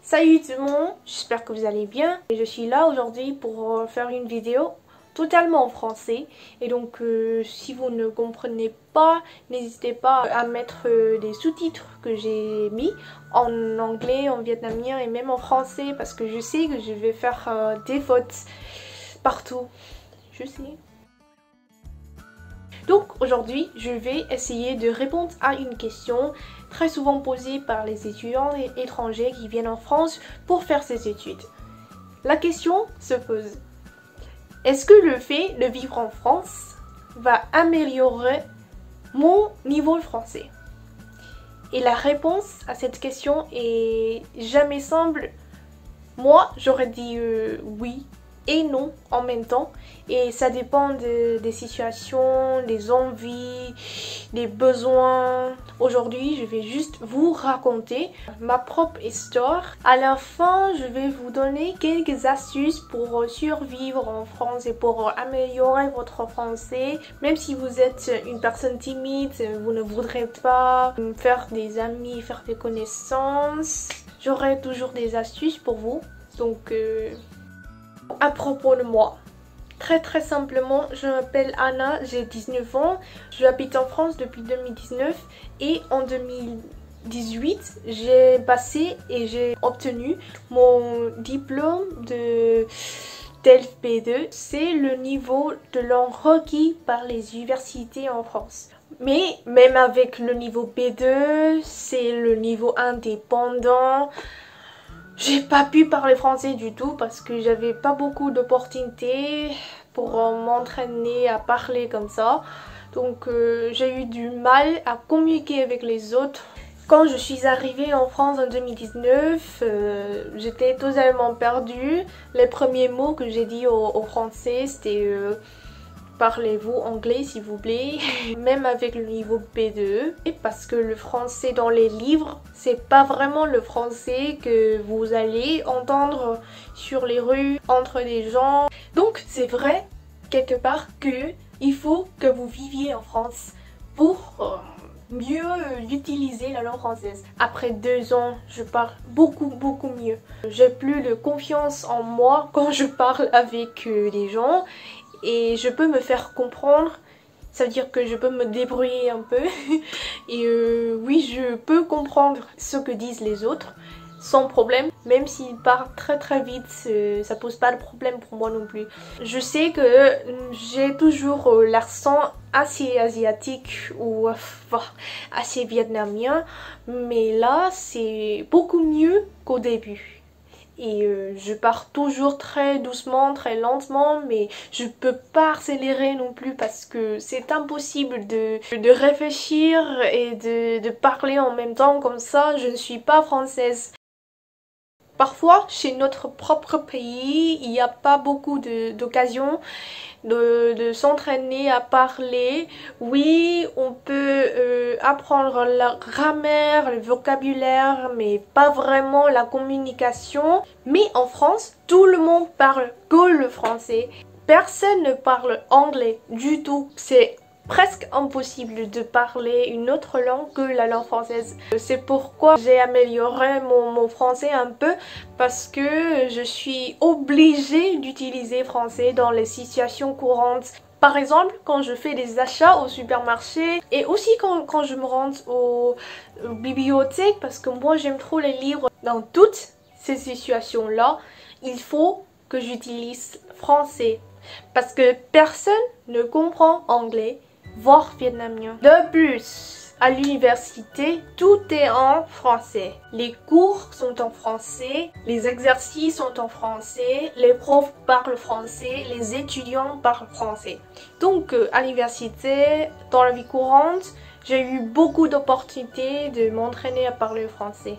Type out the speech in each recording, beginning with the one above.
Salut tout le monde, j'espère que vous allez bien. Et je suis là aujourd'hui pour faire une vidéo totalement en français. Et donc si vous ne comprenez pas, n'hésitez pas à mettre des sous-titres que j'ai mis en anglais, en vietnamien et même en français. Parce que je sais que je vais faire des fautes partout. Je sais. Donc aujourd'hui, je vais essayer de répondre à une question très souvent posée par les étudiants étrangers qui viennent en France pour faire ces études. La question se pose: est-ce que le fait de vivre en France va améliorer mon niveau de français? Et la réponse à cette question est jamais simple. Moi, j'aurais dit oui et non en même temps, et ça dépend des situations, des envies, des besoins. Aujourd'hui, je vais juste vous raconter ma propre histoire. À la fin, je vais vous donner quelques astuces pour survivre en France et pour améliorer votre français. Même si vous êtes une personne timide, vous ne voudrez pas faire des amis, faire des connaissances, j'aurai toujours des astuces pour vous. Donc à propos de moi, très simplement, je m'appelle Anna, j'ai 19 ans, j'habite en France depuis 2019 et en 2018, j'ai passé et j'ai obtenu mon diplôme de TELF B2. C'est le niveau de langue requis par les universités en France. Mais même avec le niveau B2, c'est le niveau indépendant. J'ai pas pu parler français du tout parce que j'avais pas beaucoup d'opportunités pour m'entraîner à parler comme ça. Donc j'ai eu du mal à communiquer avec les autres. Quand je suis arrivée en France en 2019, j'étais totalement perdue. Les premiers mots que j'ai dit aux Français, c'était parlez-vous anglais s'il vous plaît, même avec le niveau B2. Parce que le français dans les livres, c'est pas vraiment le français que vous allez entendre sur les rues, entre des gens. Donc c'est vrai, quelque part, que il faut que vous viviez en France pour mieux utiliser la langue française. Après 2 ans, je parle beaucoup mieux. J'ai plus de confiance en moi quand je parle avec les gens. Et je peux me faire comprendre, ça veut dire que je peux me débrouiller un peu. Et oui, je peux comprendre ce que disent les autres sans problème. Même s'ils parlent très vite, ça pose pas de problème pour moi non plus. Je sais que j'ai toujours l'accent assez asiatique ou assez vietnamien. Mais là, c'est beaucoup mieux qu'au début. Et je pars toujours très doucement, très lentement, mais je peux pas accélérer non plus parce que c'est impossible de réfléchir et de parler en même temps comme ça. Je ne suis pas française. Parfois, chez notre propre pays, il n'y a pas beaucoup d'occasions de s'entraîner à parler. Oui, on peut apprendre la grammaire, le vocabulaire, mais pas vraiment la communication. Mais en France, tout le monde parle que le français. Personne ne parle anglais du tout. C'est presque impossible de parler une autre langue que la langue française. C'est pourquoi j'ai amélioré mon français un peu, parce que je suis obligée d'utiliser français dans les situations courantes. Par exemple, quand je fais des achats au supermarché et aussi quand je me rends aux bibliothèques, parce que moi j'aime trop les livres. Dans toutes ces situations-là, il faut que j'utilise français parce que personne ne comprend anglais, voire vietnamien. De plus, à l'université, tout est en français. Les cours sont en français, les exercices sont en français, les profs parlent français, les étudiants parlent français. Donc à l'université, dans la vie courante, j'ai eu beaucoup d'opportunités de m'entraîner à parler français.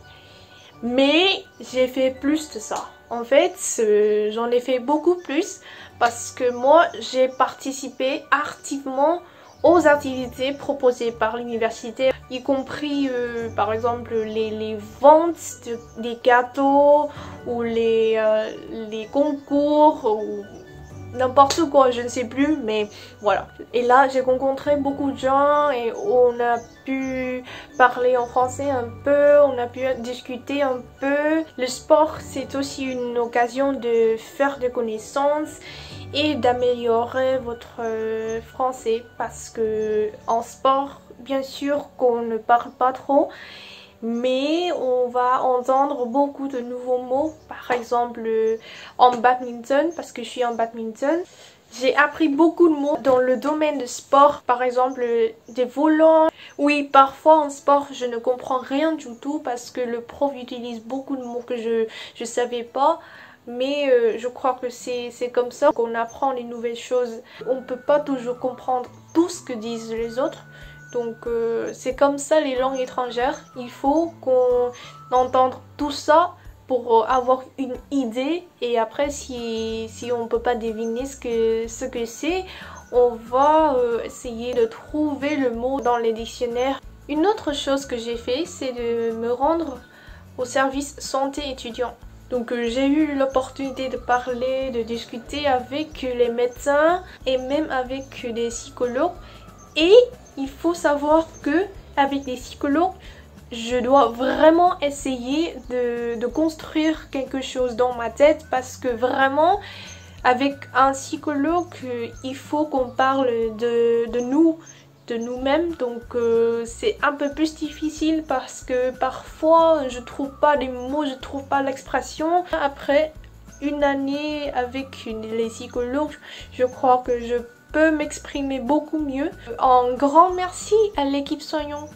Mais j'ai fait plus de ça. En fait, j'en ai fait beaucoup plus parce que moi, j'ai participé activement aux activités proposées par l'université, y compris par exemple les ventes des gâteaux ou les concours ou n'importe quoi, je ne sais plus, mais voilà. Et là, j'ai rencontré beaucoup de gens et on a pu parler en français un peu, on a pu discuter un peu. Le sport, c'est aussi une occasion de faire des connaissances et d'améliorer votre français parce que en sport, bien sûr qu'on ne parle pas trop, mais on va entendre beaucoup de nouveaux mots. Par exemple en badminton, parce que je suis en badminton, j'ai appris beaucoup de mots dans le domaine de sport. Par exemple des volants. Oui, parfois en sport je ne comprends rien du tout parce que le prof utilise beaucoup de mots que je savais pas. Mais je crois que c'est comme ça qu'on apprend les nouvelles choses. On ne peut pas toujours comprendre tout ce que disent les autres. Donc c'est comme ça les langues étrangères. Il faut qu'on entende tout ça pour avoir une idée. Et après si on ne peut pas deviner ce que c'est, on va essayer de trouver le mot dans les dictionnaires. Une autre chose que j'ai fait, c'est de me rendre au service santé étudiant. Donc j'ai eu l'opportunité de parler, de discuter avec les médecins et même avec des psychologues. Et il faut savoir que avec les psychologues, je dois vraiment essayer de construire quelque chose dans ma tête parce que vraiment, avec un psychologue, il faut qu'on parle de nous-mêmes. Donc c'est un peu plus difficile parce que parfois je trouve pas les mots, je trouve pas l'expression. Après une année avec les psychologues, je crois que je peux m'exprimer beaucoup mieux. Un grand merci à l'équipe Soignant.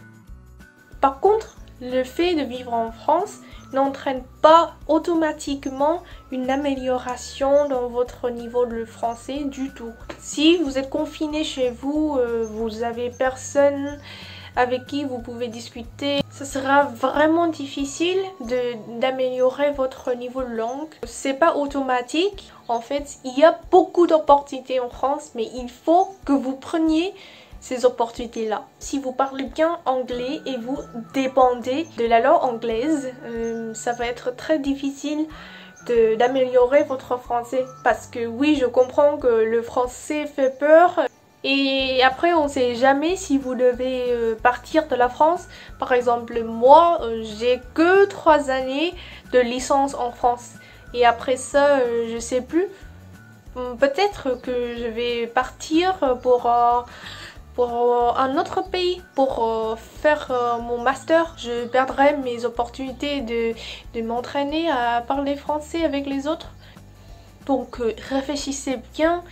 Par contre, le fait de vivre en France n'entraîne pas automatiquement une amélioration dans votre niveau de français du tout. Si vous êtes confiné chez vous, vous avez personne avec qui vous pouvez discuter, ce sera vraiment difficile d'améliorer votre niveau de langue. C'est pas automatique. En fait, il y a beaucoup d'opportunités en France, mais il faut que vous preniez ces opportunités-là. Si vous parlez bien anglais et vous dépendez de la langue anglaise, ça va être très difficile d'améliorer votre français. Parce que oui, je comprends que le français fait peur. Et après, on ne sait jamais si vous devez partir de la France. Par exemple, moi, j'ai que 3 années de licence en France. Et après ça, je sais plus. Peut-être que je vais partir pour un autre pays, pour faire mon master. Je perdrai mes opportunités de m'entraîner à parler français avec les autres. Donc réfléchissez bien.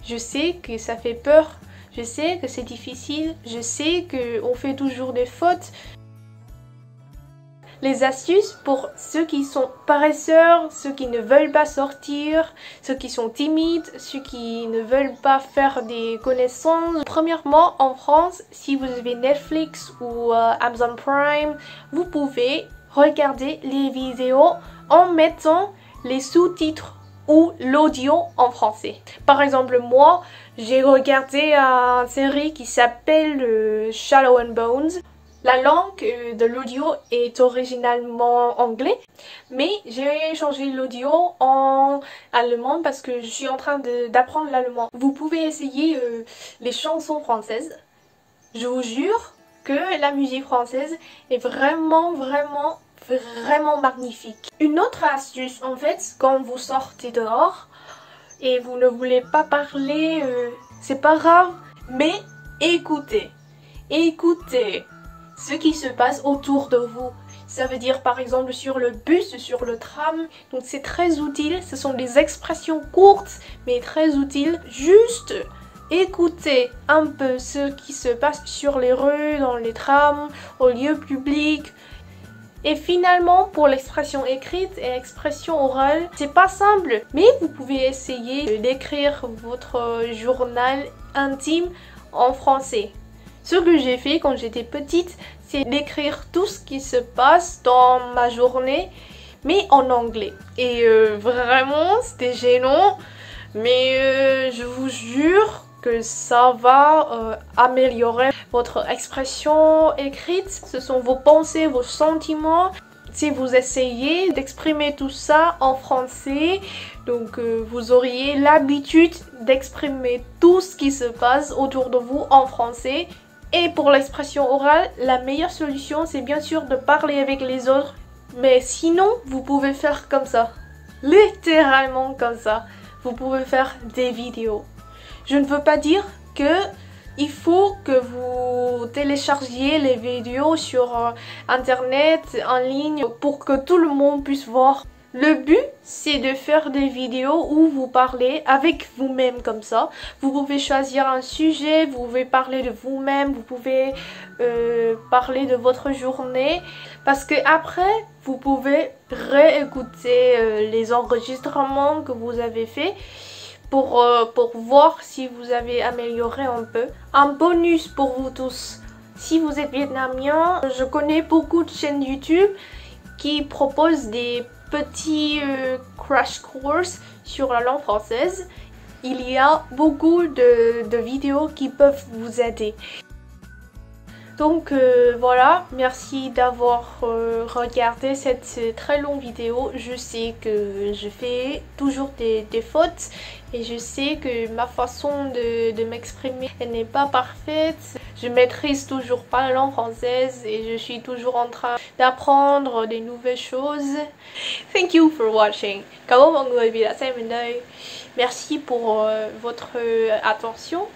Je sais que ça fait peur, je sais que c'est difficile, je sais qu'on fait toujours des fautes. Les astuces pour ceux qui sont paresseurs, ceux qui ne veulent pas sortir, ceux qui sont timides, ceux qui ne veulent pas faire des connaissances. Premièrement, en France, si vous avez Netflix ou Amazon Prime, vous pouvez regarder les vidéos en mettant les sous-titres ou l'audio en français. Par exemple, moi, j'ai regardé une série qui s'appelle Shadow and Bones. La langue de l'audio est originalement anglais, mais j'ai changé l'audio en allemand parce que je suis en train d'apprendre l'allemand. Vous pouvez essayer les chansons françaises. Je vous jure que la musique française est vraiment magnifique. Une autre astuce, en fait, quand vous sortez dehors et vous ne voulez pas parler, c'est pas grave, mais écoutez ce qui se passe autour de vous. Ça veut dire par exemple sur le bus, sur le tram. Donc c'est très utile. Ce sont des expressions courtes mais très utiles. Juste écoutez un peu ce qui se passe sur les rues, dans les trams, au lieu public. Et finalement, pour l'expression écrite et l'expression orale, c'est pas simple, mais vous pouvez essayer d'écrire votre journal intime en français. Ce que j'ai fait quand j'étais petite, c'est d'écrire tout ce qui se passe dans ma journée, mais en anglais. Et vraiment, c'était gênant, mais je vous jure que ça va améliorer votre expression écrite. Ce sont vos pensées, vos sentiments. Si vous essayez d'exprimer tout ça en français, donc vous auriez l'habitude d'exprimer tout ce qui se passe autour de vous en français. Et pour l'expression orale, la meilleure solution, c'est bien sûr de parler avec les autres. Mais sinon, vous pouvez faire comme ça. Littéralement comme ça. Vous pouvez faire des vidéos. Je ne veux pas dire que il faut que vous téléchargiez les vidéos sur internet, en ligne, pour que tout le monde puisse voir. Le but, c'est de faire des vidéos où vous parlez avec vous-même comme ça. Vous pouvez choisir un sujet, vous pouvez parler de vous-même, vous pouvez parler de votre journée. Parce que après, vous pouvez réécouter les enregistrements que vous avez faits pour voir si vous avez amélioré un peu. Un bonus pour vous tous. Si vous êtes vietnamien, je connais beaucoup de chaînes YouTube qui proposent des petits crash course sur la langue française. Il y a beaucoup de vidéos qui peuvent vous aider. Donc voilà, merci d'avoir regardé cette très longue vidéo. Je sais que je fais toujours des fautes et je sais que ma façon de m'exprimer n'est pas parfaite. Je maîtrise toujours pas la langue française et je suis toujours en train d'apprendre des nouvelles choses. Thank you for watching. Cảm ơn mọi người vì đã xem đến đây. Merci pour votre attention.